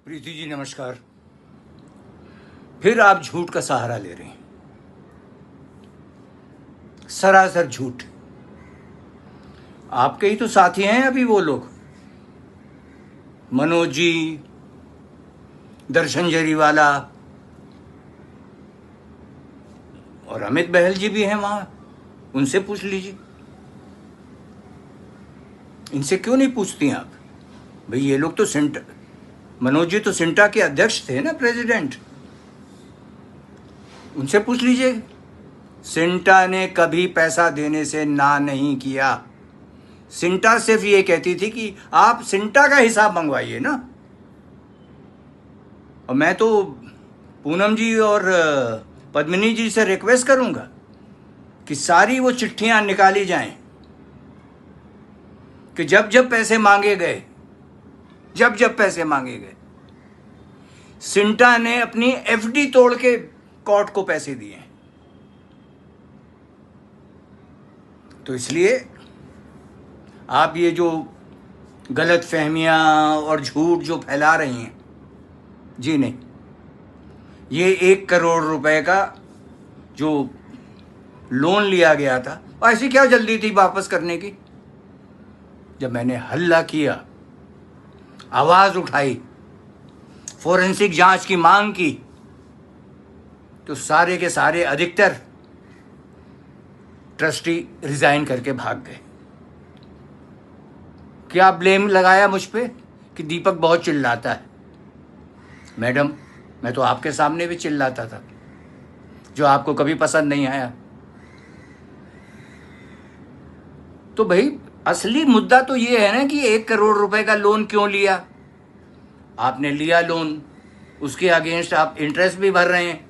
प्रीति जी नमस्कार। फिर आप झूठ का सहारा ले रहे हैं, सरासर झूठ। आपके ही तो साथी हैं अभी वो लोग, मनोज जी, दर्शन जरीवाला और अमित बहल जी भी हैं वहां, उनसे पूछ लीजिए। इनसे क्यों नहीं पूछती आप? भाई ये लोग तो मनोज जी तो सिंटा के अध्यक्ष थे ना, प्रेसिडेंट। उनसे पूछ लीजिए। सिंटा ने कभी पैसा देने से ना नहीं किया। सिंटा सिर्फ ये कहती थी कि आप सिंटा का हिसाब मंगवाइए ना। और मैं तो पूनम जी और पद्मिनी जी से रिक्वेस्ट करूंगा कि सारी वो चिट्ठियां निकाली जाएं कि जब जब पैसे मांगे गए, सिंटा ने अपनी एफडी तोड़ के कोर्ट को पैसे दिए। तो इसलिए आप ये जो गलत फहमियां और झूठ जो फैला रही हैं, जी नहीं, ये 1 करोड़ रुपए का जो लोन लिया गया था, ऐसी क्या जल्दी थी वापस करने की? जब मैंने हल्ला किया, आवाज उठाई, फोरेंसिक जांच की मांग की, तो सारे के सारे अधिकतर ट्रस्टी रिजाइन करके भाग गए। क्या ब्लेम लगाया मुझ पे कि दीपक बहुत चिल्लाता है? मैडम, मैं तो आपके सामने भी चिल्लाता था, जो आपको कभी पसंद नहीं आया। तो भाई असली मुद्दा तो ये है ना कि 1 करोड़ रुपए का लोन क्यों लिया? आपने लिया लोन, उसके अगेंस्ट आप इंटरेस्ट भी भर रहे हैं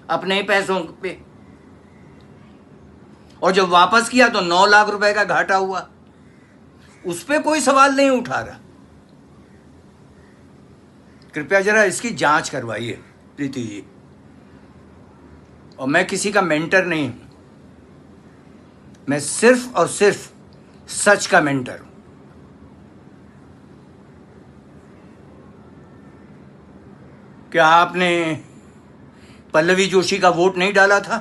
अपने ही पैसों पे, और जब वापस किया तो 9 लाख रुपए का घाटा हुआ। उस पे कोई सवाल नहीं उठा रहा। कृपया जरा इसकी जांच करवाइए प्रीति जी। और मैं किसी का मेंटर नहीं हूं, मैं सिर्फ और सिर्फ सच का मेंटर हूं। क्या आपने पल्लवी जोशी का वोट नहीं डाला था?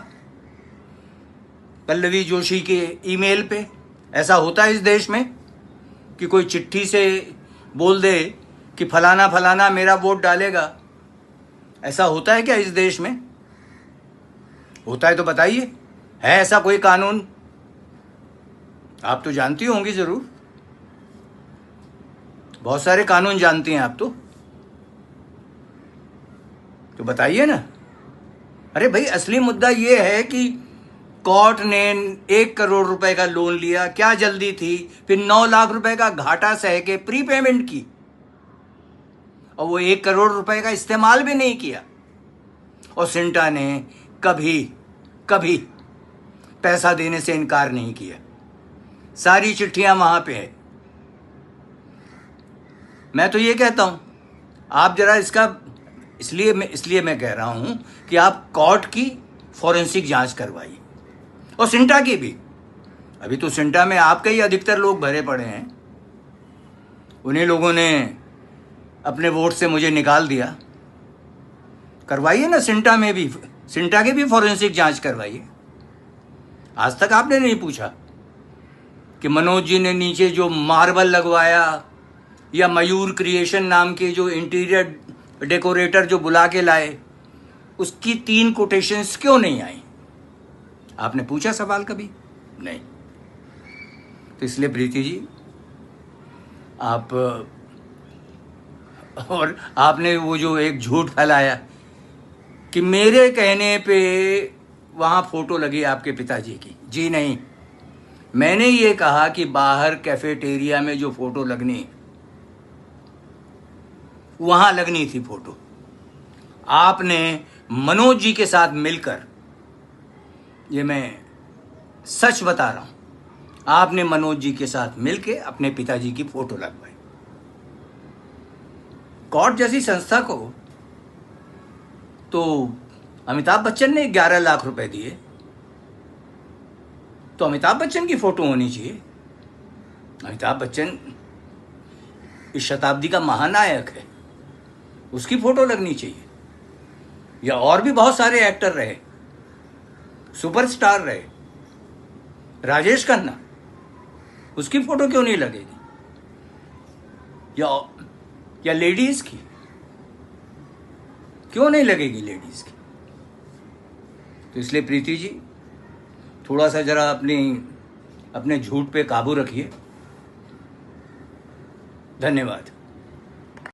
पल्लवी जोशी के ईमेल पे? ऐसा होता है इस देश में कि कोई चिट्ठी से बोल दे कि फलाना फलाना मेरा वोट डालेगा? ऐसा होता है क्या इस देश में? होता है तो बताइए, है ऐसा कोई कानून? आप तो जानती होंगी जरूर, बहुत सारे कानून जानती हैं आप तो बताइए ना। अरे भाई, असली मुद्दा ये है कि कोर्ट ने 1 करोड़ रुपए का लोन लिया, क्या जल्दी थी? फिर 9 लाख रुपए का घाटा सह के प्री पेमेंट की, और वो 1 करोड़ रुपए का इस्तेमाल भी नहीं किया। और सिंटा ने कभी पैसा देने से इनकार नहीं किया। सारी चिट्ठियां वहां पे है। मैं तो ये कहता हूं, आप जरा इसका, इसलिए मैं कह रहा हूं कि आप कोर्ट की फॉरेंसिक जांच करवाइए, और सिंटा की भी। अभी तो सिंटा में आपके ही अधिकतर लोग भरे पड़े हैं। उन्हीं लोगों ने अपने वोट से मुझे निकाल दिया। करवाइए ना सिंटा में भी, सिंटा की भी फॉरेंसिक जांच करवाइए। आज तक आपने नहीं पूछा कि मनोज जी ने नीचे जो मार्बल लगवाया, या मयूर क्रिएशन नाम के जो इंटीरियर डेकोरेटर जो बुला के लाए, उसकी 3 कोटेशंस क्यों नहीं आई? आपने पूछा सवाल कभी? नहीं। तो इसलिए प्रीति जी, आप, और आपने वो जो एक झूठ फैलाया कि मेरे कहने पे वहां फोटो लगी आपके पिताजी की, जी नहीं, मैंने ये कहा कि बाहर कैफेटेरिया में जो फोटो लगनी, वहां लगनी थी फोटो। आपने मनोज जी के साथ मिलकर, ये मैं सच बता रहा हूं, आपने मनोज जी के साथ मिलकर अपने पिताजी की फोटो लगवाई। कोर्ट जैसी संस्था को तो अमिताभ बच्चन ने 11 लाख रुपए दिए, तो अमिताभ बच्चन की फोटो होनी चाहिए। अमिताभ बच्चन इस शताब्दी का महानायक है। उसकी फोटो लगनी चाहिए। या और भी बहुत सारे एक्टर रहे, सुपरस्टार रहे, राजेश खन्ना, उसकी फोटो क्यों नहीं लगेगी? या लेडीज की क्यों नहीं लगेगी, लेडीज की? तो इसलिए प्रीति जी, थोड़ा सा जरा अपने झूठ पे काबू रखिए। धन्यवाद।